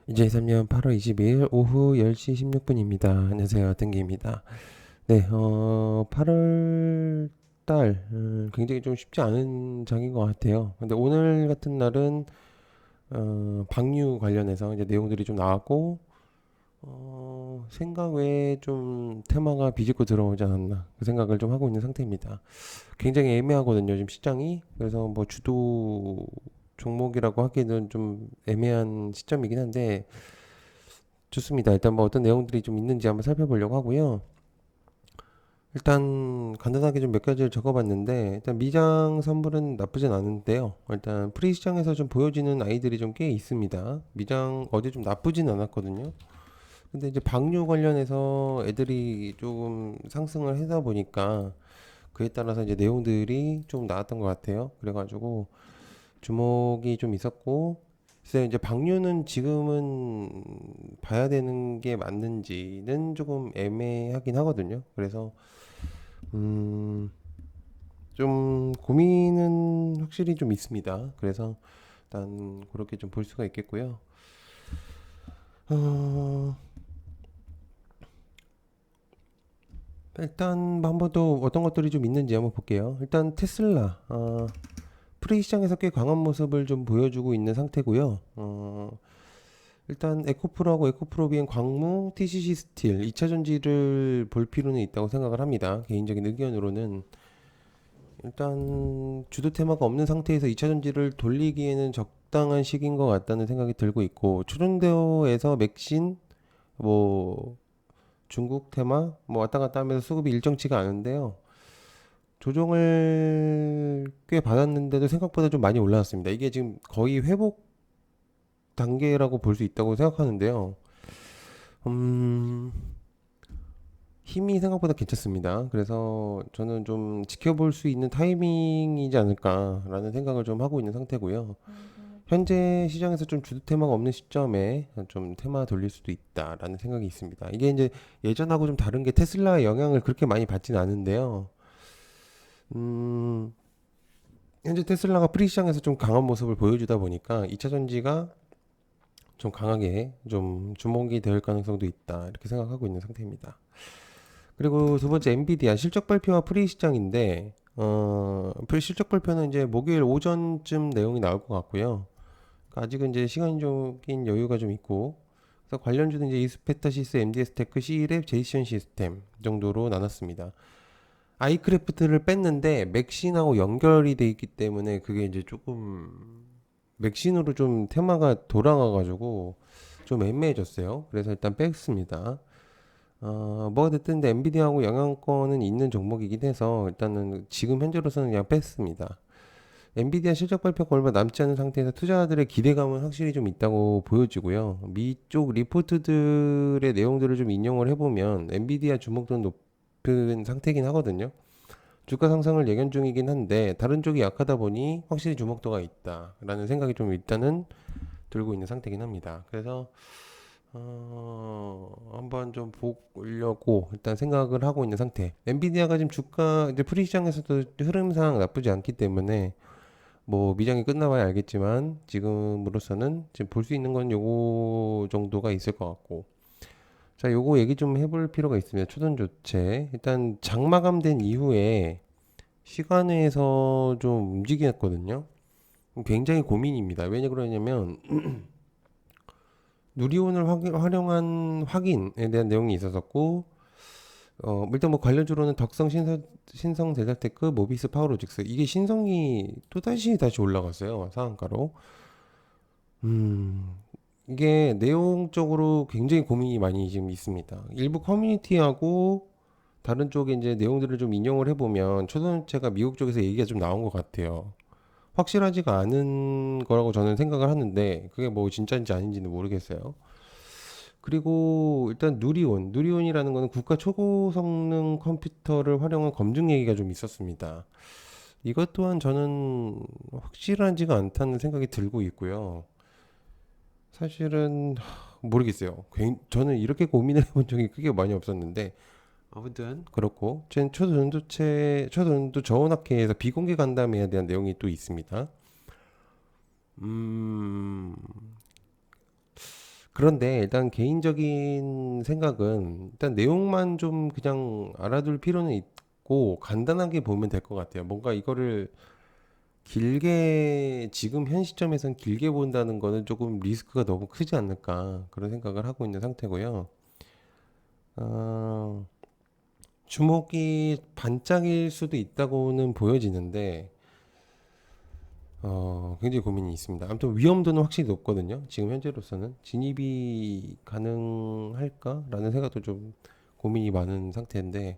2023년 8월 22일 오후 10시 16분입니다. 안녕하세요. 땡기입니다. 네, 8월 달, 굉장히 좀 쉽지 않은 장인 것 같아요. 근데 오늘 같은 날은, 방류 관련해서 이제 내용들이 좀 나왔고, 생각 외에 좀 테마가 비집고 들어오지 않았나. 그 생각을 좀 하고 있는 상태입니다. 굉장히 애매하거든요, 지금 시장이. 그래서 뭐 주도 종목이라고 하기는 좀 애매한 시점이긴 한데, 좋습니다. 일단 뭐 어떤 내용들이 좀 있는지 한번 살펴보려고 하고요. 일단 간단하게 좀 몇 가지를 적어봤는데 일단 미장 선물은 나쁘진 않은데요. 일단 프리 시장에서 좀 보여지는 아이들이 좀 꽤 있습니다. 미장 어제 좀 나쁘진 않았거든요. 근데 이제 방류 관련해서 애들이 조금 상승을 하다 보니까 그에 따라서 이제 내용들이 좀 나왔던 것 같아요. 그래가지고 주목이 좀 있었고, 글쎄 이제 방류는 지금은 봐야 되는 게 맞는지는 조금 애매하긴 하거든요. 그래서 음, 좀 고민은 확실히 좀 있습니다. 그래서 일단 그렇게 좀 볼 수가 있겠고요. 어, 일단 한번 또 어떤 것들이 좀 있는지 한번 볼게요. 일단 테슬라 프리 시장에서 꽤 강한 모습을 좀 보여주고 있는 상태고요. 일단 에코프로하고 에코프로비엔 광무, TCC 스틸 2차 전지를 볼 필요는 있다고 생각을 합니다. 개인적인 의견으로는 일단 주도 테마가 없는 상태에서 2차 전지를 돌리기에는 적당한 시기인 것 같다는 생각이 들고 있고 초전도에서 맥신 뭐 중국 테마 뭐 왔다 갔다 하면서 수급이 일정치가 않은데요. 조정을 꽤 받았는데도 생각보다 좀 많이 올라왔습니다. 이게 지금 거의 회복 단계라고 볼 수 있다고 생각하는데요. 음, 힘이 생각보다 괜찮습니다. 그래서 저는 좀 지켜볼 수 있는 타이밍이지 않을까라는 생각을 좀 하고 있는 상태고요. 현재 시장에서 좀 주도 테마가 없는 시점에 좀 테마 돌릴 수도 있다라는 생각이 있습니다. 이게 이제 예전하고 좀 다른 게 테슬라의 영향을 그렇게 많이 받진 않은데요. 음, 현재 테슬라가 프리 시장에서 좀 강한 모습을 보여주다 보니까 2차 전지가 좀 강하게 좀 주목이 될 가능성도 있다 이렇게 생각하고 있는 상태입니다. 그리고 두 번째 엔비디아 실적 발표와 프리 시장인데 실적 발표는 이제 목요일 오전쯤 내용이 나올 것 같고요. 그러니까 아직은 이제 시간적인 여유가 좀 있고 그래서 관련주는 이제 이스페타시스, MDS 테크, C랩, 제이션 시스템 정도로 나눴습니다. 아이크래프트를 뺐는데 맥신하고 연결이 돼 있기 때문에 그게 이제 조금 맥신으로 좀 테마가 돌아가가지고 좀 애매해졌어요. 그래서 일단 뺐습니다. 뭐가 됐든 근데 엔비디아하고 영향권은 있는 종목이긴 해서 일단은 지금 현재로서는 그냥 뺐습니다. 엔비디아 실적 발표가 얼마 남지 않은 상태에서 투자자들의 기대감은 확실히 좀 있다고 보여지고요. 미쪽 리포트들의 내용들을 좀 인용을 해보면 엔비디아 주목도는 높은 상태긴 하거든요. 주가 상승을 예견 중이긴 한데 다른 쪽이 약하다 보니 확실히 주목도가 있다라는 생각이 좀 일단은 들고 있는 상태긴 합니다. 그래서 한번 좀 보려고 일단 생각을 하고 있는 상태. 엔비디아가 지금 주가 이제 프리 시장에서도 흐름상 나쁘지 않기 때문에 뭐 미장이 끝나봐야 알겠지만 지금으로서는 지금 볼 수 있는 건 요거 정도가 있을 것 같고 자 요거 얘기 좀 해볼 필요가 있습니다. 초전 조치 일단 장마감된 이후에 시간에서 좀 움직였거든요. 굉장히 고민입니다. 왜냐 그러냐면 누리온을 활용한 확인에 대한 내용이 있었었고 일단 뭐 관련주로는 덕성 신성 대작테크 모비스 파워로직스 이게 신성이 다시 올라갔어요 상한가로. 음, 이게 내용적으로 굉장히 고민이 많이 지금 있습니다. 일부 커뮤니티하고 다른 쪽에 이제 내용들을 좀 인용을 해보면 초전체가 미국 쪽에서 얘기가 좀 나온 것 같아요. 확실하지가 않은 거라고 저는 생각을 하는데 그게 뭐 진짜인지 아닌지는 모르겠어요. 그리고 일단 누리온이라는 거는 국가 초고 성능 컴퓨터를 활용한 검증 얘기가 좀 있었습니다. 이것 또한 저는 확실하지가 않다는 생각이 들고 있고요. 사실은 모르겠어요. 저는 이렇게 고민을 해본 적이 크게 많이 없었는데 아무튼 그렇고 초전도 저온학회에서 비공개 간담회에 대한 내용이 또 있습니다. 음 그런데 일단 개인적인 생각은 일단 내용만 좀 그냥 알아둘 필요는 있고 간단하게 보면 될 것 같아요. 뭔가 이거를 길게 지금 현 시점에선 길게 본다는 거는 조금 리스크가 너무 크지 않을까 그런 생각을 하고 있는 상태고요. 어, 주목이 반짝일 수도 있다고는 보여지는데 굉장히 고민이 있습니다. 아무튼 위험도는 확실히 높거든요. 지금 현재로서는 진입이 가능할까라는 생각도 좀 고민이 많은 상태인데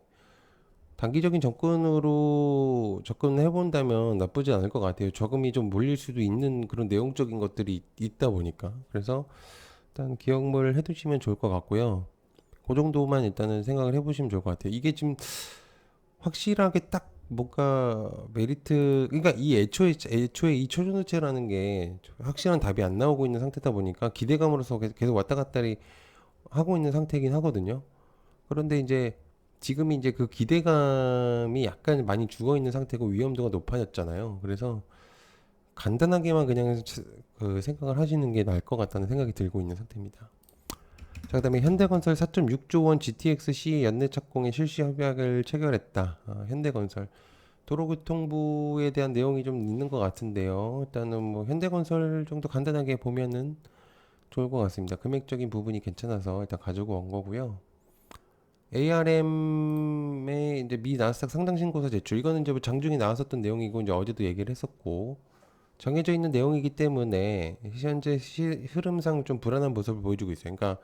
단기적인 접근으로 접근해 본다면 나쁘지 않을 것 같아요. 저금이 좀 몰릴 수도 있는 그런 내용적인 것들이 있다 보니까 그래서 일단 기억을 해두시면 좋을 것 같고요. 그 정도만 일단은 생각을 해보시면 좋을 것 같아요. 이게 지금 확실하게 딱 뭔가 메리트 그러니까 이 애초에 이 초전도체라는 게 확실한 답이 안 나오고 있는 상태다 보니까 기대감으로서 계속 왔다 갔다리 하고 있는 상태이긴 하거든요. 그런데 이제 지금이 이제 그 기대감이 약간 많이 죽어 있는 상태고 위험도가 높아졌잖아요. 그래서 간단하게만 그냥 그 생각을 하시는 게 나을 것 같다는 생각이 들고 있는 상태입니다. 자, 그다음에 현대건설 4.6조 원 GTX-C 연내 착공에 실시 협약을 체결했다. 현대건설 도로교통부에 대한 내용이 좀 있는 것 같은데요. 일단은 뭐 현대건설 정도 간단하게 보면은 좋을 것 같습니다. 금액적인 부분이 괜찮아서 일단 가지고 온 거고요. ARM의 이제 미 나스닥 상장 신고서 제출 이거는 이제 뭐 장중에 나왔었던 내용이고 이제 어제도 얘기를 했었고 정해져 있는 내용이기 때문에 현재 흐름상 좀 불안한 모습을 보여주고 있어요. 그러니까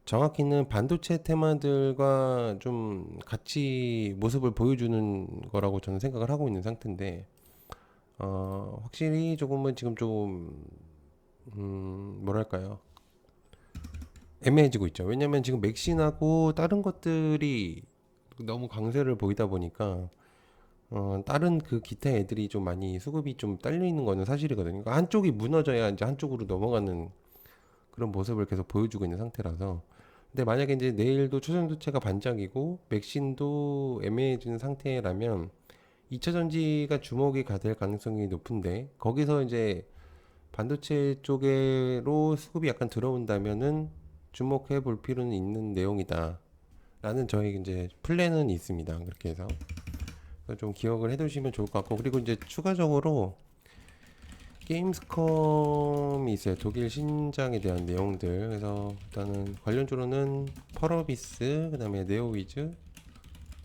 정확히는 반도체 테마들과 좀 같이 모습을 보여주는 거라고 저는 생각을 하고 있는 상태인데 확실히 조금은 지금 좀 뭐랄까요 애매해지고 있죠. 왜냐면 지금 맥신하고 다른 것들이 너무 강세를 보이다 보니까 다른 그 기타 애들이 좀 많이 수급이 좀 딸려 있는 거는 사실이거든요. 그러니까 한쪽이 무너져야 이제 한쪽으로 넘어가는 그런 모습을 계속 보여주고 있는 상태라서. 근데 만약에 이제 내일도 초전도체가 반짝이고 맥신도 애매해지는 상태라면 2차 전지가 주목이 될 가능성이 높은데 거기서 이제 반도체 쪽으로 수급이 약간 들어온다면은 주목해 볼 필요는 있는 내용이다. 라는 저희 이제 플랜은 있습니다. 그렇게 해서 좀 기억을 해두시면 좋을 것 같고 그리고 이제 추가적으로 게임스컴이 있어요. 독일 신작에 대한 내용들. 그래서 일단은 관련주로는 펄어비스, 그다음에 네오위즈,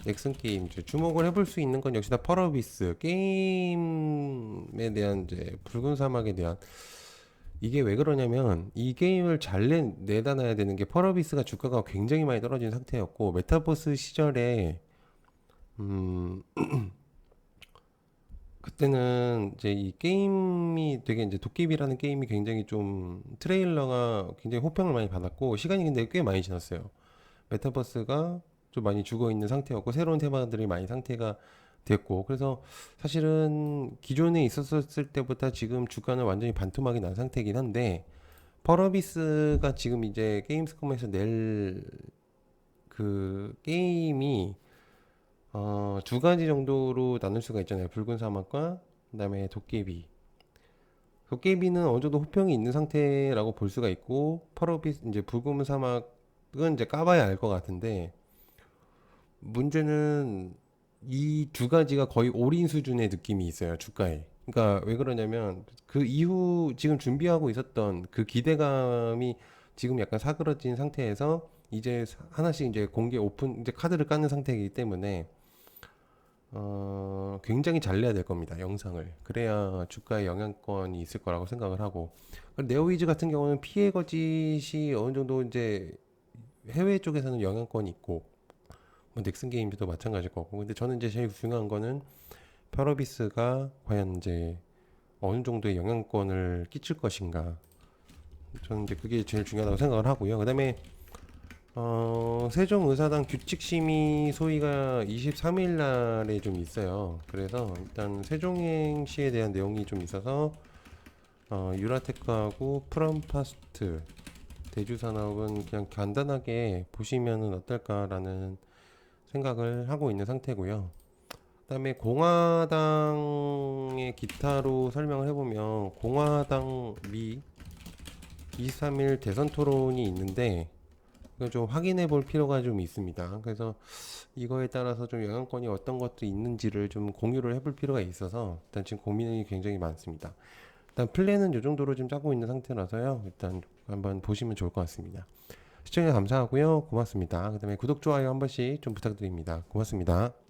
넥슨 게임즈. 주목을 해볼 수 있는 건 역시 다 펄어비스 게임에 대한 이제 붉은 사막에 대한 이게 왜 그러냐면 이 게임을 잘 내다 놔야 되는 게 펄어비스가 주가가 굉장히 많이 떨어진 상태였고 메타버스 시절에 음 그때는 이제 이 게임이 되게 이제 도깨비라는 게임이 굉장히 좀 트레일러가 굉장히 호평을 많이 받았고 시간이 근데 꽤 많이 지났어요. 메타버스가 좀 많이 죽어 있는 상태였고 새로운 테마들이 많이 상태가 됐고 그래서 사실은 기존에 있었을 때보다 지금 주가는 완전히 반토막이 난 상태이긴 한데 펄어비스가 지금 이제 게임스컴에서 낼 그 게임이 두 가지 정도로 나눌 수가 있잖아요. 붉은 사막과 그다음에 도깨비. 도깨비는 어느 정도 호평이 있는 상태라고 볼 수가 있고 펄어비스 이제 붉은 사막은 이제 까봐야 알 것 같은데 문제는 이 두 가지가 거의 올인 수준의 느낌이 있어요. 주가에. 그러니까 왜 그러냐면 그 이후 지금 준비하고 있었던 그 기대감이 지금 약간 사그러진 상태에서 이제 하나씩 이제 공개 오픈 이제 카드를 까는 상태이기 때문에 굉장히 잘 내야 될 겁니다. 영상을. 그래야 주가에 영향권이 있을 거라고 생각을 하고. 네오위즈 같은 경우는 피해 거짓이 어느 정도 이제 해외 쪽에서는 영향권이 있고, 뭐 넥슨 게임즈도 마찬가지일 거고. 근데 저는 이제 제일 중요한 거는 펄어비스가 과연 이제 어느 정도의 영향권을 끼칠 것인가. 저는 이제 그게 제일 중요하다고 생각을 하고요. 그다음에 세종의사당 규칙심의 소위가 23일 날에 좀 있어요. 그래서 일단 세종행시에 대한 내용이 좀 있어서 유라테크하고 프롬파스트 대주산업은 그냥 간단하게 보시면은 어떨까라는 생각을 하고 있는 상태고요. 그다음에 공화당의 기타로 설명을 해보면 공화당 미 23일 대선 토론이 있는데 이거 좀 확인해 볼 필요가 좀 있습니다. 그래서 이거에 따라서 좀 영향권이 어떤 것들이 있는지를 좀 공유를 해볼 필요가 있어서 일단 지금 고민이 굉장히 많습니다. 일단 플랜은 이 정도로 지금 짜고 있는 상태라서요. 일단 한번 보시면 좋을 것 같습니다. 시청해 감사하고요. 고맙습니다. 그 다음에 구독, 좋아요 한 번씩 좀 부탁드립니다. 고맙습니다.